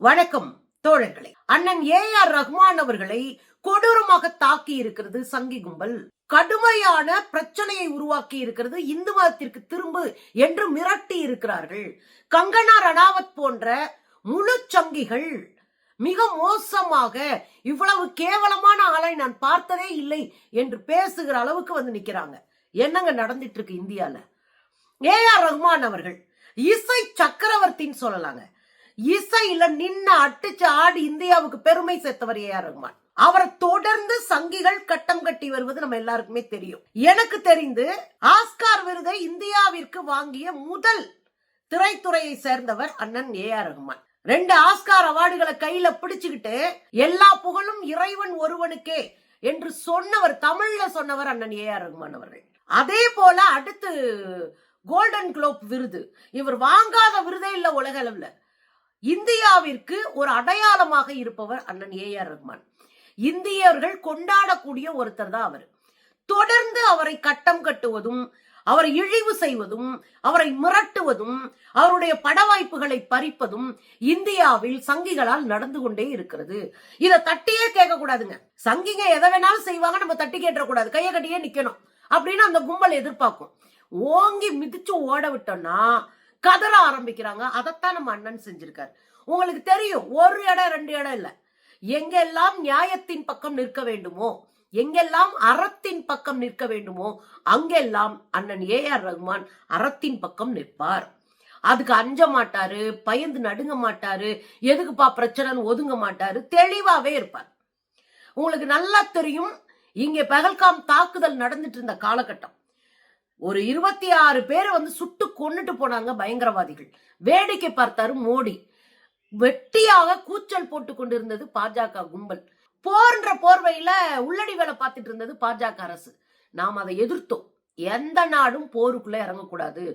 வணக்கம் தோழர்களே. அண்ணன் ஏ.ஆர். ரஹ்மான் அவர்களை கொடூரமாக தாக்கி இருக்கிறது சங்கி கும்பல். கடுமையான பிரச்சனையை உருவாக்கி இருக்கிறது. இந்து மதத்திற்கு திரும்பு என்று மிரட்டி இருக்கிறார்கள். கங்கனா ரணாவத் போன்ற முழு சங்கிகள் மிக மோசமாக இவ்வளவு கேவலமான ஆளை நான் பார்த்ததே இல்லை என்று பேசுகிற அளவுக்கு வந்து நிக்கிறாங்க. என்னங்க நடந்துட்டு இருக்கு இந்தியால? ஏ.ஆர். ரஹ்மான் அவர்கள் இசை சக்கரவர்த்தின்னு சொல்லலாங்க. இசையில நின்ன அடிச்சு ஆடி இந்தியாவுக்கு பெருமை சேர்த்தவர் ஏ.ஆர். ரஹ்மான். அவரை தொடர்ந்து சங்கிகள் கட்டம் கட்டி வருவது நம்ம எல்லாருக்குமே தெரியும். எனக்கு தெரிந்து ஆஸ்கார் விருதை இந்தியாவிற்கு வாங்கிய முதல் திரைத்துறையை சேர்ந்தவர் அண்ணன் ஏ.ஆர். ரஹ்மான். 2 ஆஸ்கார் அவார்டுகளை கையில பிடிச்சுக்கிட்டு எல்லா புகழும் இறைவன் ஒருவனுக்கே என்று சொன்னவர், தமிழ்ல சொன்னவர் அண்ணன் ஏ.ஆர். ரஹ்மான் அவர்கள். அதே போல அடுத்து கோல்டன் குளோப் விருது, இவர் வாங்காத விருதே இல்ல உலக அளவுல. இந்தியாவிற்கு ஒரு அடையாளமாக இருப்பவர் அண்ணன் ஏ.ஆர். ரஹ்மான். இந்தியர்கள் கொண்டாடக்கூடிய ஒருத்தர் தான் அவர். தொடர்ந்து அவரை கட்டம் கட்டுவதும், அவரை இழிவு செய்வதும், அவரை மிரட்டுவதும், அவருடைய பட வாய்ப்புகளை பறிப்பதும் இந்தியாவில் சங்கிகளால் நடந்து கொண்டே இருக்கிறது. இதை தட்டியே கேட்க கூடாதுங்க. சங்கிங்க எதை வேணாலும் செய்வாங்க, நம்ம தட்டி கேட்டக்கூடாது, கையை கட்டியே நிக்கணும் அப்படின்னு அந்த கும்பல் எதிர்பார்க்கும். ஓங்கி மிதிச்சு ஓட விட்டோம்னா கதற ஆரம்பிக்கிறாங்க. அதைத்தான் நம்ம அண்ணன் செஞ்சிருக்காரு. உங்களுக்கு தெரியும், ஒரு இடம் 2 இடம் இல்ல. எங்கெல்லாம் நியாயத்தின் பக்கம் நிற்க வேண்டுமோ, எங்கெல்லாம் அறத்தின் பக்கம் நிற்க வேண்டுமோ, அங்கெல்லாம் அண்ணன் ஏ.ஆர். ரஹ்மான் அறத்தின் பக்கம் நிற்பார். அதுக்கு அஞ்ச மாட்டாரு, பயந்து நடுங்க மாட்டாரு, எதுக்குப்பா பிரச்சனை ஒதுங்க மாட்டாரு, தெளிவாவே இருப்பார். உங்களுக்கு நல்லா தெரியும், இங்க பகல்காம் தாக்குதல் நடந்துட்டு இருந்த காலகட்டம் ஒரு 26 பேர் வந்து சுட்டு கொன்னுட்டு போனாங்க பயங்கரவாதிகள். வேடிக்கை பார்த்தாரு மோடி. வெட்டியாக கூச்சல் போட்டு கொண்டிருந்தது பாஜக கும்பல். போர்ன்ற போர்வையில உள்ளடி வேலை பார்த்துட்டு இருந்தது பாஜக அரசு. நாம் அதை எதிர்த்தோம். எந்த நாடும் போருக்குள்ள இறங்கக்கூடாது.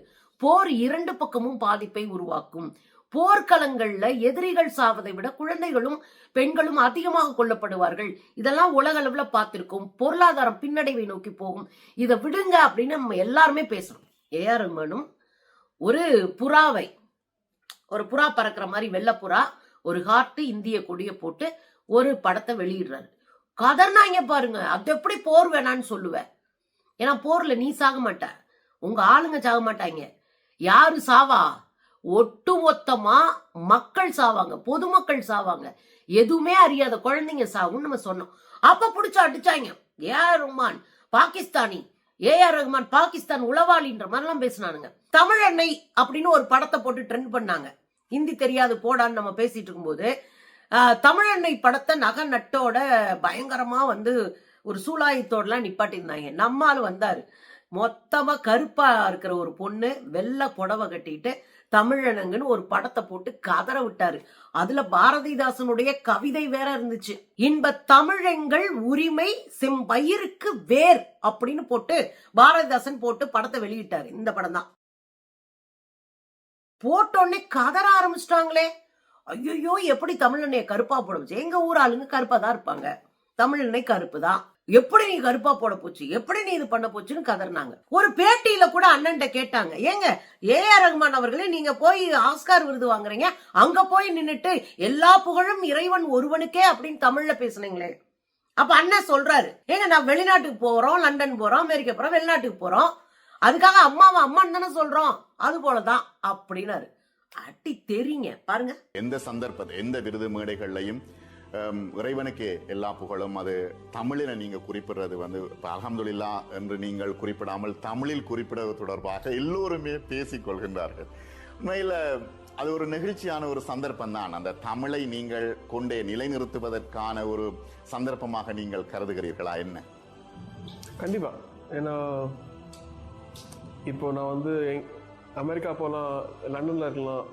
போர் 2 பக்கமும் பாதிப்பை உருவாக்கும். போர்க்களங்கள்ல எதிரிகள் சாவதை விட குழந்தைகளும் பெண்களும் அதிகமாக கொல்லப்படுவார்கள். இதெல்லாம் உலக அளவுல பார்த்திருக்கோம். பொருளாதாரம் பின்னடைவை நோக்கி போகும். இதை விடுங்க அப்படின்னு நம்ம எல்லாருமே பேசணும். ஏ.ஆர். ரஹ்மானும் ஒரு புறாவை, ஒரு புறா பறக்கிற மாதிரி வெள்ளப்புறா, ஒரு ஹார்ட் இந்திய கொடிய போட்டு ஒரு படத்தை வெளியிடுறாரு. கதர்னாங்க பாருங்க. அது எப்படி போர் வேணான்னு சொல்லுவேன்? ஏன்னா போர்ல நீ சாக மாட்ட, உங்க ஆளுங்க சாக மாட்டாங்க. யாரு சாவா? ஒட்டுமொத்தமா மக்கள் சாவாங்க, பொதுமக்கள் சாவாங்க, எதுவுமே அறியாத குழந்தைங்க சாவுன்னு நம்ம சொன்னோம். அப்ப புடிச்சு அடிச்சாங்க. ஏ.ஆர். ரஹ்மான் பாகிஸ்தானி, ஏ.ஆர். ரஹ்மான் பாகிஸ்தான் உளவாளின்ற மாதிரிலாம் பேசினானுங்க. தமிழெண்ணை அப்படின்னு ஒரு படத்தை போட்டு ட்ரெண்ட் பண்ணாங்க. ஹிந்தி தெரியாது போடான்னு நம்ம பேசிட்டு இருக்கும்போது தமிழெண்ணெய் படத்தை நகை நட்டோட பயங்கரமா வந்து ஒரு சூலாயத்தோடலாம் நிப்பாட்டிருந்தாங்க. நம்மால் வந்தாரு, மொத்தமா கருப்பா இருக்கிற ஒரு பொண்ணு வெள்ளை புடவை கட்டிட்டு தமிழனங்கன்னு ஒரு படத்தை போட்டு கதற விட்டாரு. அதுல பாரதிதாசனுடைய கவிதை வேற இருந்துச்சு. இன்ப தமிழெங்கள் உரிமை செம்பயிருக்கு வேர் அப்படின்னு போட்டு பாரதிதாசன் போட்டு படத்தை வெளியிட்டாரு. இந்த படம் தான். போட்டோன்னே கதற ஆரம்பிச்சிட்டாங்களே. ஐயோ, எப்படி தமிழெண்ணெய் கருப்பா போட போச்சு? எங்க ஊர் ஆளுங்க கருப்பா தான் இருப்பாங்க, தமிழெண்ணெய் கருப்பு தான், எப்படி நீ கருப்பா போட போச்சு, எப்படி நீ இது பண்ண போச்சுன்னு கதறினாங்க. ஒரு பேட்டியில கூட அண்ணன்ட்ட கேட்டாங்க, ஏங்க ஏ.ஆர். ரஹ்மான் அவர்களே, நீங்க போய் ஆஸ்கார் விருது வாங்குறீங்க, அங்க போய் நின்னுட்டு எல்லா புகழும் இறைவன் ஒருவனுக்கே அப்படின்னு தமிழ்ல பேசுனீங்களே. அப்ப அண்ணன் சொல்றாரு, ஏங்க நான் வெளிநாட்டுக்கு போறோம், லண்டன் போறோம், அமெரிக்கா போறோம், வெளிநாட்டுக்கு போறோம், அதுக்காக அம்மாவை அம்மான்னு தானே சொல்றோம், அது போலதான் அப்படின்னாரு. அட்டி தெரியுங்க பாருங்க. எந்த சந்தர்ப்பத்தை, எந்த விருது மேடைகள்லையும் இறைவனுக்கே எல்லா புகழும். அது தமிழில் நீங்க குறிப்பிடுறது வந்து அல்ஹம்துலில்லாஹ் என்று நீங்கள் குறிப்பிடாமல் தமிழில் குறிப்பிடுவது தொடர்பாக எல்லோருமே பேசிக் கொள்கின்றார்கள். உண்மையில அது ஒரு நெகிழ்ச்சியான ஒரு சந்தர்ப்பம் தான். அந்த தமிழை நீங்கள் கொண்டே நிலைநிறுத்துவதற்கான ஒரு சந்தர்ப்பமாக நீங்கள் கருதுகிறீர்களா? என்ன? கண்டிப்பா. ஏன்னா இப்போ நான் வந்து அமெரிக்கா போகலாம், லண்டன்ல இருக்கலாம்,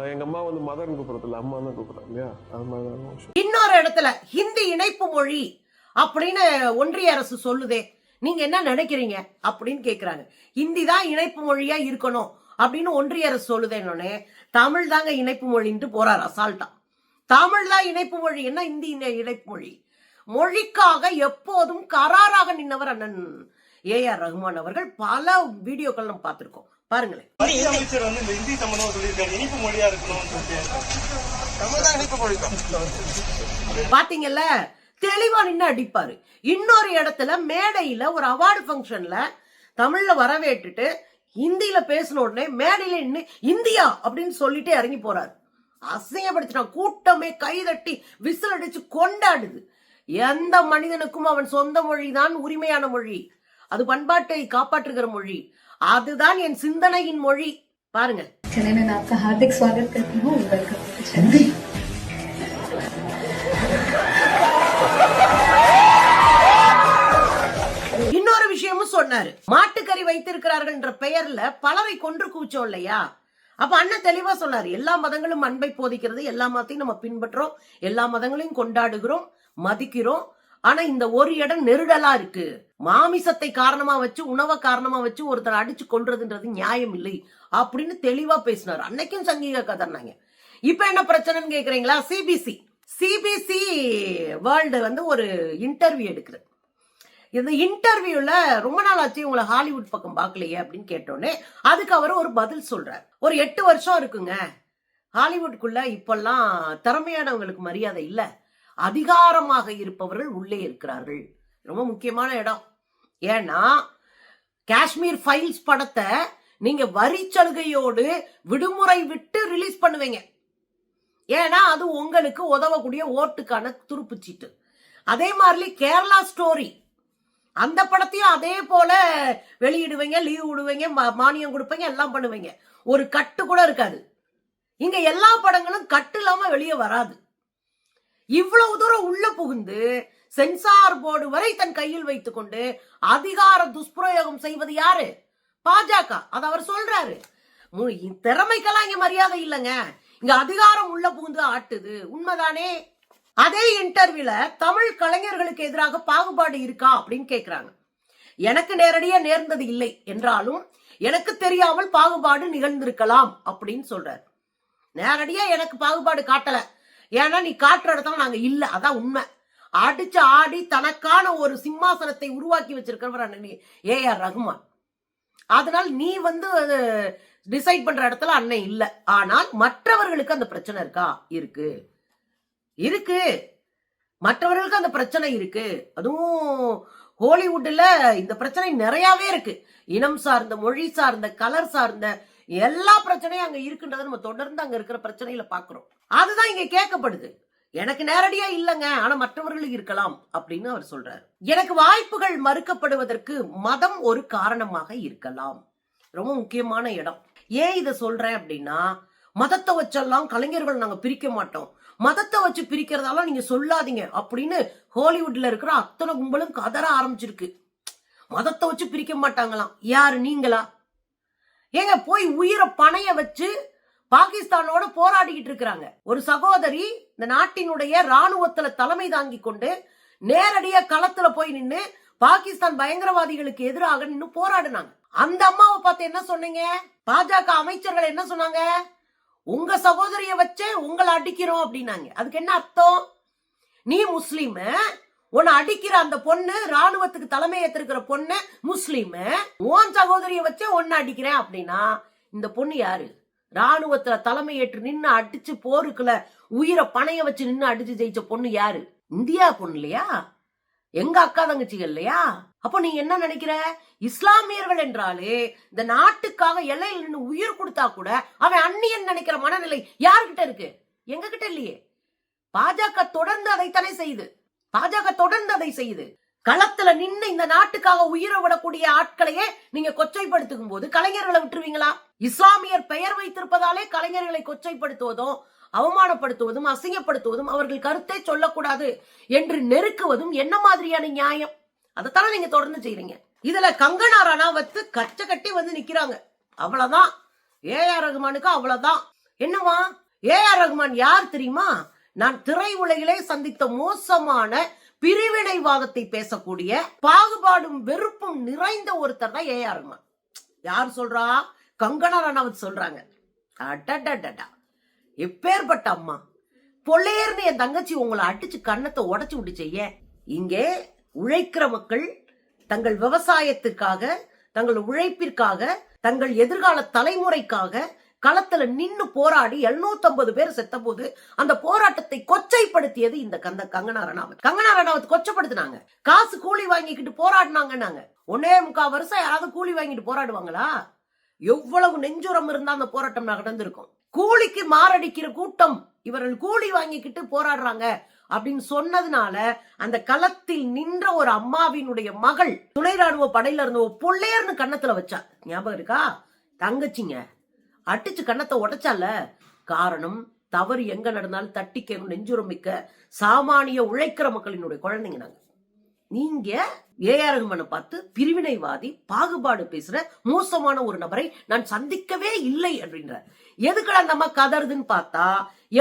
எங்க அம்மா வந்து மதர்னு கூப்பிடுறதில்ல, அம்மா தான் கூப்பிடுறாங்க இல்லையா? அது மாதிரி இன்னொரு இடத்துல ஹிந்தி இணைப்பு மொழி அப்படின்னு ஒன்றிய அரசு சொல்லுதே, நீங்க என்ன நினைக்கிறீங்க அப்படின்னு கேக்குறாங்க. ஹிந்தி தான் இணைப்பு மொழியா இருக்கணும் அப்படின்னு ஒன்றிய அரசு சொல்லுதேன்னொன்னே தமிழ் தாங்க இணைப்பு மொழின்ட்டு போறாரு அசால்ட்டா. தமிழ் தான் இணைப்பு மொழி, என்ன ஹிந்தி இணைப்பு மொழி? மொழிக்காக எப்போதும் கராராக நின்றவர் அண்ணன் ஏஆர் ரஹ்மான் அவர்கள் பல வீடியோக்கள் நம்ம பார்த்திருக்கோம். பாருங்களேன். மத்திய அமைச்சர் வந்து இந்த இந்தி சம்பந்தமா சொல்லியிருக்காரு, இனிப்பு மொழியா இருக்கணும். பாத்தீங்கல்ல, தெளிவா நின்னு அடிப்பாரு. இன்னொரு இடத்துல மேடையில ஒரு அவார்டு ஃபங்க்ஷன்ல தமிழ்ல வரவேற்றுட்டு ஹிந்தியில பேசின உடனே மேடையில நின்னு இந்தியா அப்படின்னு சொல்லிட்டு இறங்கி போறாரு. அசிங்கப்படுத்தினா கூட்டமே கைதட்டி விசில் அடிச்சு கொண்டாடுது. எந்த மனிதனுக்கும் அவன் சொந்த மொழிதான் உரிமையான மொழி, அது பண்பாட்டை காப்பாற்றுகிற மொழி, அதுதான் என் சிந்தனையின் மொழி. பாருங்க. मैं आपका हार्दिक स्वागत करती हूँ। वेलकम। இன்னொரு விஷயமும் சொன்னாரு. மாட்டுக்கறி வைத்திருக்கிறார்கள் என்ற பெயர்ல பலரை கொன்று கூச்சோம் இல்லையா? அப்ப அண்ணன் தெளிவா சொன்னாரு, எல்லா மதங்களும் அன்பை போதிக்கிறது, எல்லா மதத்தையும் நம்ம பின்பற்றோம், எல்லா மதங்களையும் கொண்டாடுகிறோம், மதிக்கிறோம். ஆனா இந்த ஒரு இடம் நெருடலா இருக்கு. மாமிசத்தை காரணமா வச்சு, உணவை காரணமா வச்சு ஒருத்தர் அடிச்சு கொன்றதுன்றது நியாயம் இல்லை அப்படின்னு தெளிவா பேசினாரு. அன்னைக்கும் சங்கீக கதர்னாங்க. இப்ப என்ன பிரச்சனைன்னு கேக்குறீங்களா? சிபிசி வேர்ல்டு வந்து ஒரு இன்டர்வியூ எடுக்குது. இந்த இன்டர்வியூல ரொம்ப நாள் ஆச்சு உங்களை ஹாலிவுட் பக்கம் பார்க்கலையே அப்படின்னு கேட்டோன்னே அதுக்கு அவர் ஒரு பதில் சொல்றாரு. ஒரு 8 வருஷம் இருக்குங்க, ஹாலிவுட்குள்ள இப்பெல்லாம் திறமையானவங்களுக்கு மரியாதை இல்ல, அதிகாரமாக இருப்பவர்கள் உள்ளே இருக்கிறார்கள். ரொம்ப முக்கியமான இடம். ஏன்னா காஷ்மீர் ஃபைல்ஸ் படத்தை நீங்க வரி சலுகையோடு விடுமுறை விட்டு ரிலீஸ் பண்ணுவீங்க. ஏன்னா அது உங்களுக்கு உதவக்கூடிய ஓட்டுக்கான துருப்புச்சீட்டு. அதே மாதிரி கேரளா ஸ்டோரி அந்த படத்தையும் அதே போல வெளியிடுவீங்க, லீவ் விடுவீங்க, மானியம் கொடுப்பீங்க, எல்லாம் பண்ணுவீங்க. ஒரு கட்டு கூட இருக்காது. இங்க எல்லா படங்களும் கட்டு இல்லாம வெளியே வராது. இவ்வளவு தூரம் உள்ள புகுந்து சென்சார் போர்டு வரை தன் கையில் வைத்துக் கொண்டு அதிகார துஷ்பிரயோகம் செய்வது யாரு? பாஜக. அது அவர் சொல்றாரு. திறமைக்கெல்லாம் இங்க மரியாதை இல்லைங்க, இங்க அதிகாரம் உள்ள புகுந்து ஆட்டுது. உண்மைதானே? அதே இன்டர்வியூல தமிழ் கலைஞர்களுக்கு எதிராக பாகுபாடு இருக்கா அப்படின்னு கேக்குறாங்க. எனக்கு நேரடியா நேர்ந்தது இல்லை என்றாலும் எனக்கு தெரியாமல் பாகுபாடு நிகழ்ந்திருக்கலாம் அப்படின்னு சொல்றாரு. நேரடியா எனக்கு பாகுபாடு காட்டல, ஏன்னா நீ காட்டுற இடத்துல நாங்க இல்ல, அதான் உண்மை. அடிச்சு ஆடி தனக்கான ஒரு சிம்மாசனத்தை உருவாக்கி வச்சிருக்கிறவர் ஏஆர் ரஹ்மான். அதனால் நீ வந்து டிசைட் பண்ற இடத்துல அண்ணன் இல்ல. ஆனால் மற்றவர்களுக்கு அந்த பிரச்சனை இருக்கா? இருக்கு. மற்றவர்களுக்கு அந்த பிரச்சனை இருக்கு. அதுவும் ஹாலிவுட்ல இந்த பிரச்சனை நிறையவே இருக்கு. இனம் சார்ந்த, மொழி சார்ந்த, கலர் சார்ந்த எல்லா பிரச்சனையும் அங்க இருக்குன்றதை நம்ம தொடர்ந்து அங்க இருக்கிற பிரச்சனைகளை பாக்குறோம். அதுதான் இங்க கேட்கப்படுது. எனக்கு நேரடியா இல்லங்க, ஆனா மற்றவர்களுக்கு இருக்கலாம் அப்படின்னு அவர் சொல்றாரு. எனக்கு வாய்ப்புகள் மறுக்கப்படுவதற்கு மதம் ஒரு காரணமாக இருக்கலாம். ரொம்ப முக்கியமான இடம். ஏன் இதை சொல்றேன் அப்படின்னா, மதத்தை வச்செல்லாம் கலைஞர்கள் நாங்க பிரிக்க மாட்டோம், மதத்தை வச்சு பிரிக்கிறதால நீங்க சொல்லாதீங்க அப்படின்னு ஹாலிவுட்ல இருக்கிற அத்தனை கும்பலும் கதற ஆரம்பிச்சிருக்கு. மதத்தை வச்சு பிரிக்க மாட்டாங்களாம். யாரு? நீங்களா? ஏங்க போய் உயிரை பணைய வச்சு பாகிஸ்தானோட போராடிக்கிட்டு இருக்கிறாங்க. ஒரு சகோதரி இந்த நாட்டினுடைய ராணுவத்துல தலைமை தாங்கி கொண்டு நேரடியா களத்துல போய் நின்னு பாகிஸ்தான் பயங்கரவாதிகளுக்கு எதிராக நின்னு போராடினாங்க. அந்த அம்மாவை பார்த்து என்ன சொன்னீங்க? பாஜக அமைச்சர்கள் என்ன சொன்னாங்க? உங்க சகோதரிய வச்சு உங்களை அடிக்கிறோம் அப்படின்னாங்க. அதுக்கு என்ன அர்த்தம்? நீ முஸ்லீம், உன்னை அடிக்கிற அந்த பொண்ணு, ராணுவத்துக்கு தலைமை ஏற்றிருக்கிற பொண்ணு முஸ்லீம், உன் சகோதரிய வச்சு ஒன்னு அடிக்கிறேன் அப்படின்னா இந்த பொண்ணு யாரு? ராணுவத்துல தலைமை ஏற்று நின்னு அடிச்சு போருக்குள்ள உயிரை பணைய வச்சு நின்னு அடிச்சு ஜெயிச்ச பொண்ணு யாரு? இந்தியா பொண்ணு இல்லையா? எங்க அக்கா தங்கச்சிகள் இல்லையா? அப்போ நீ என்ன நினைக்கிற? இஸ்லாமியர்கள் என்றாலே இந்த நாட்டுக்காக எல்லையில் நின்று உயிர் கொடுத்தா கூட அவன் அந்நியன் நினைக்கிற மனநிலை யாருகிட்ட இருக்கு? எங்க கிட்ட இல்லையே. பாஜக தொடர்ந்து அதை செய்யுது. களத்துல நின்று இந்த நாட்டுக்காக உயிரை விடக்கூடிய ஆட்களையே நீங்க கொச்சைப்படுத்தும் போது கலைஞர்களை விட்டுருவீங்களா? இஸ்லாமியர் பெயர் வைத்திருப்பதாலே கலைஞர்களை கொச்சைப்படுத்துவதும், அவமானப்படுத்துவதும், அசிங்கப்படுத்துவதும், அவர்கள் கருத்தை சொல்லக்கூடாது என்று நெருக்குவதும் என்ன மாதிரியான நியாயம்? அதைத்தானே நீங்க தொடர்ந்து செய்றீங்க. இதுல கங்கனா ரனாவத் கச்ச கட்டி வந்து நிக்கிறாங்க. அவ்வளவுதான். ஏஆர் ரஹ்மானுக்கு அவ்வளவுதான். என்னவா? ஏஆர் ரஹ்மான் யார் தெரியுமா? நான் திரை உலகிலே சந்தித்த மோசமான பிரிவினைவாதத்தை பேசக்கூடிய, பாகுபாடும் வெறுப்பும் நிறைந்த ஒருத்தர் தான் ஏஆர் ரஹ்மான். யார் சொல்றா? கங்கனா ரனாவத் சொல்றாங்க. அடடடடா, எப்பேற்பட்ட அம்மா! பொல்லேர்னு என் தங்கச்சி உங்களை அடிச்சு கண்ணத்தை உடைச்சு விட்டு செய்ய. இங்கே உழைக்கிற மக்கள் தங்கள் விவசாயத்திற்காக, தங்கள் உழைப்பிற்காக, தங்கள் எதிர்கால தலைமுறைக்காக களத்துல நின்னு போராடி 750 பேர் செத்த போது அந்த போராட்டத்தை கொச்சைப்படுத்தியது இந்த கங்கனா ரணாவத். கங்கனா ரணாவத் கொச்சப்படுத்தினாங்க. காசு கூலி வாங்கிக்கிட்டு போராடினாங்க. 1.25 வருஷம் யாராவது கூலி வாங்கிட்டு போராடுவாங்களா? எவ்வளவு நெஞ்சுரம் இருந்தா அந்த போராட்டம் நடந்திருக்கும். கூலிக்கு மாரடிக்கிற கூட்டம், இவர்கள் கூலி வாங்கிக்கிட்டு போராடுறாங்க அப்படின்னு சொன்னதுனால அந்த களத்தில் நின்ற ஒரு அம்மாவினுடைய மகள் துணை ராணுவ படையில இருந்த ஒரு பொள்ளையர்னு கன்னத்துல வச்சா. ஞாபகம் இருக்கா? தங்கச்சிங்க அடிச்சு கண்ணத்தை உடைச்சால. காரணம், தவறு எங்க நடந்தாலும் தட்டிக்கணும் நெஞ்சுரம் மிக்க சாமானிய உழைக்கிற மக்களினுடைய குழந்தைங்க நாங்க. நீங்க ஏஆர் ரஹ்மானை பார்த்து பிரிவினைவாதி, பாகுபாடு பேசுற மோசமான ஒரு நபரை நான் சந்திக்கவே இல்லை அப்படின்ற. எதுக்குள்ள அந்த அம்மா கதறுதுன்னு பார்த்தா,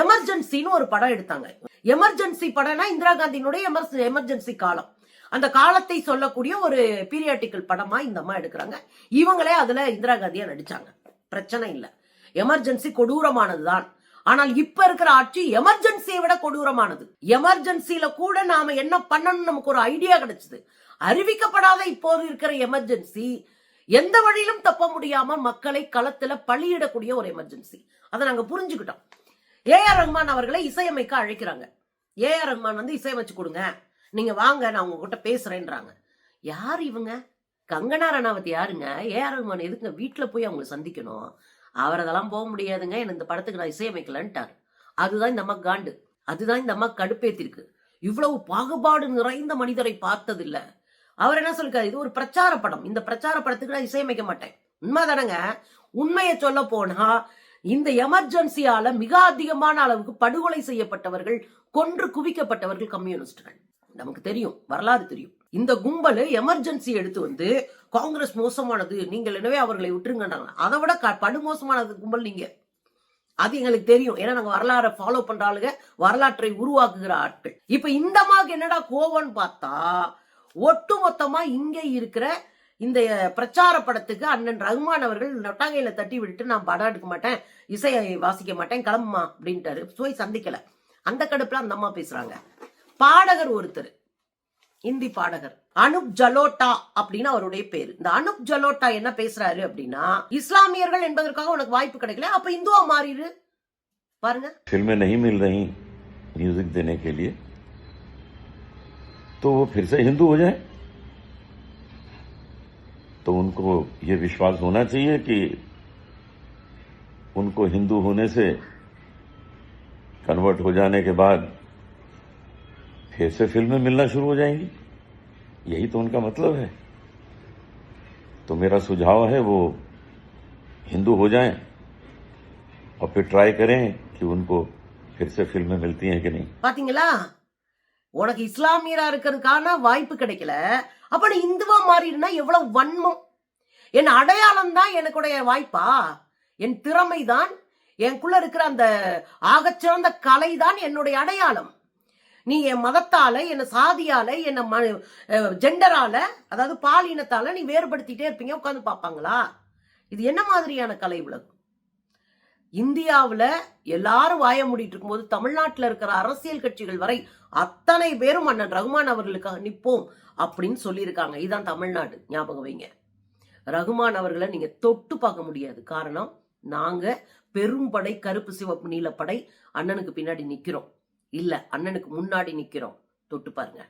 எமர்ஜென்சின்னு ஒரு படம் எடுத்தாங்க. எமர்ஜென்சி படம்னா இந்திரா காந்தியினுடைய எமர்ஜென்சி காலம். அந்த காலத்தை சொல்லக்கூடிய ஒரு பீரியாட்டிக்கல் படமா இந்த அம்மா எடுக்கிறாங்க. இவங்களே அதுல இந்திரா காந்தியா நடிச்சாங்க. பிரச்சனை இல்ல, எமர்ஜென்சி கொடூரமானதுதான். ஆனால் இப்ப இருக்கிற ஆட்சி எமர்ஜென்சியை விட கொடூரமானது. எமர்ஜென்சில கூட நாம என்ன பண்ணணும் நமக்கு ஒரு ஐடியா கிடைச்சது. அறிவிக்கப்படாத இப்போது இருக்கிற எமர்ஜென்சி எந்த வழியிலும் தப்ப முடியாம மக்களை களத்துல பலியிடக்கூடிய ஒரு எமர்ஜென்சி. அதை நாங்க புரிஞ்சுக்கிட்டோம். ஏஆர் ரஹ்மான் அவர்களை இசையமைக்க அழைக்கிறாங்க. ஏஆர் ரஹ்மான் வந்து இசையமைச்சு கொடுங்க, நீங்க வாங்க, நான் உங்ககிட்ட பேசுறேன்றாங்க. யார் இவங்க? கங்கனா ரணாவத் யாருங்க? ஏஆர் ரஹ்மான் எதுக்குங்க வீட்டுல போய் அவங்களை சந்திக்கணும்? அவர் அதெல்லாம் போக முடியாதுங்க, எனக்கு இந்த படத்துக்கு நான் இசையமைக்கலன்ட்டார். அதுதான் இந்த அம்மா காண்டு, அதுதான் இந்த அம்மா கடுப்பேத்திருக்கு. இவ்வளவு பாகுபாடு நிறைந்த மனிதரை பார்த்தது இல்ல. அவர் என்ன சொல்லிருக்காரு, இது ஒரு பிரச்சார படம், இந்த பிரச்சார படத்துக்கு நான் இசையமைக்க மாட்டேன். உண்மைதானங்க? உண்மையை சொல்ல போனா இந்த எமர்ஜென்சியால மிக அதிகமான அளவுக்கு படுகொலை செய்யப்பட்டவர்கள், கொன்று குவிக்கப்பட்டவர்கள் கம்யூனிஸ்டுகள். நமக்கு தெரியும், வரலாறு தெரியும். இந்த கும்பல் எமர்ஜென்சி எடுத்து வந்து காங்கிரஸ் மோசமானது, நீங்கள் எனவே அவர்களை விட்டுருங்கன்றாங்க. அதை விட படுமோசமானது கும்பல் நீங்க. அது எங்களுக்கு தெரியும். ஏன்னா நாங்க வரலாறை ஃபாலோ பண்ற ஆளுங்க, வரலாற்றை உருவாக்குகிற ஆட்கள். இப்ப இந்த மாதிரி என்னடா கோவம்னு பார்த்தா, ஒட்டுமொத்தமா இங்க இருக்கிற இந்த பிரச்சார படத்துக்கு அண்ணன் ரஹ்மான் அவர்கள் நொட்டாங்கையில தட்டி விட்டுட்டு நான் படம் எடுக்க மாட்டேன், இசையை வாசிக்க மாட்டேன், கிளம்புமா அப்படின்ட்டாரு. போய் சந்திக்கல. அந்த கடுப்புல அந்த அம்மா பேசுறாங்க. பாடகர் ஒருத்தர், இந்தி பாடகர் அனுப் ஜலோட்டா அப்படின்னு அவருடைய பேரு. இந்த அனுப் ஜலோட்டா என்ன பேசுறாரு அப்படின்னா, இஸ்லாமியர்கள் என்பதற்காக உனக்கு வாய்ப்பு கிடைக்கல, அப்ப இந்துவா மாறிடு. பாருங்க, फिल्में नहीं मिल रही म्यूजिक देने के लिए, तो वो फिर से हिंदू हो जाए। तो उनको ये विश्वास होना चाहिए कि उनको हिंदू होने से, कन्वर्ट हो जाने के बाद फिर से फिल्में मिलना शुरू हो जाएंगी। यही तो उनका मतलब है। तो मेरा सुझाव है वो हिंदू हो जाएं और फिर ट्राई करें कि उनको फिर से फिल्में मिलती हैं कि नहीं। பாத்தீங்களா, உனக்கு இஸ்லாமியரா இருக்கிறதுக்கான வாய்ப்பு கிடைக்கல, அப்ப நீ இந்துவா மாறிடுனா எவ்வளவு வன்மம். என் அடையாளம் தான் எனக்குடைய வாய்ப்பா, என் திறமைதான், எனக்குள்ள இருக்கிற அந்த ஆகச்சிறந்த கலை தான் என்னுடைய அடையாளம். நீ என் மதத்தால, என்ன சாதியால, என்ன ஜெண்டரால, அதாவது பாலினத்தால நீ வேறுபடுத்திட்டே இருப்பீங்க, உட்காந்து பார்ப்பாங்களா? இது என்ன மாதிரியான கலை உலகம்? இந்தியாவுல எல்லாரும் வாய மூடிட்டு இருக்கும்போது தமிழ்நாட்டில் இருக்கிற அரசியல் கட்சிகள் வரை அத்தனை பேரும் அண்ணன் ரஹ்மான் அவர்களுக்காக நிற்போம் அப்படின்னு சொல்லியிருக்காங்க. இதுதான் தமிழ்நாடு, ஞாபகம் வைங்க. ரஹ்மான் அவர்களை நீங்க தொட்டு பார்க்க முடியாது. காரணம், நாங்க பெரும்படை, கருப்பு சிவப்பு நீலப்படை அண்ணனுக்கு பின்னாடி நிக்கிறோம், இல்ல அண்ணனுக்கு முன்னாடி நிக்கிறோம். தொட்டு பாருங்க.